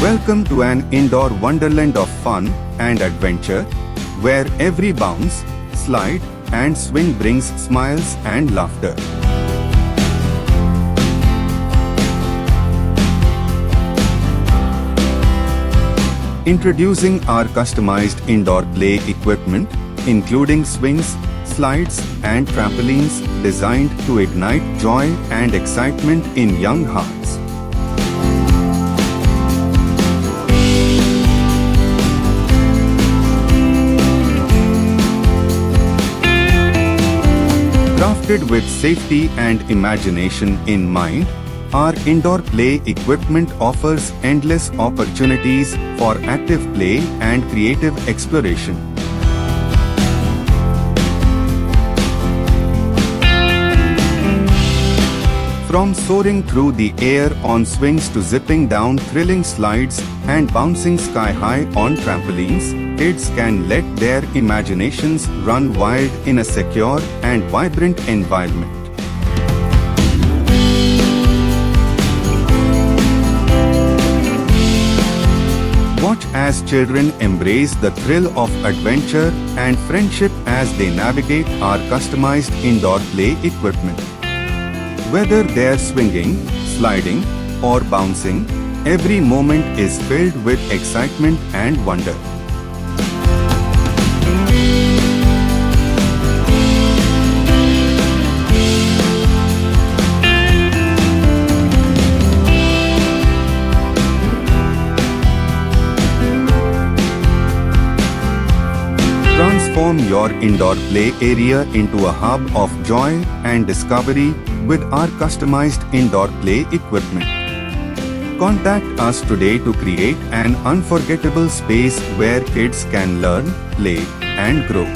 Welcome to an indoor wonderland of fun and adventure, where every bounce, slide, and swing brings smiles and laughter. Introducing our customized indoor play equipment, including swings, slides, and trampolines designed to ignite joy and excitement in young hearts. Crafted with safety and imagination in mind, our indoor play equipment offers endless opportunities for active play and creative exploration. From soaring through the air on swings to zipping down thrilling slides and bouncing sky-high on trampolines, kids can let their imaginations run wild in a secure and vibrant environment. Watch as children embrace the thrill of adventure and friendship as they navigate our customized indoor play equipment. Whether they're swinging, sliding, or bouncing, every moment is filled with excitement and wonder. Transform your indoor play area into a hub of joy and discovery with our customized indoor play equipment. Contact us today to create an unforgettable space where kids can learn, play, and grow.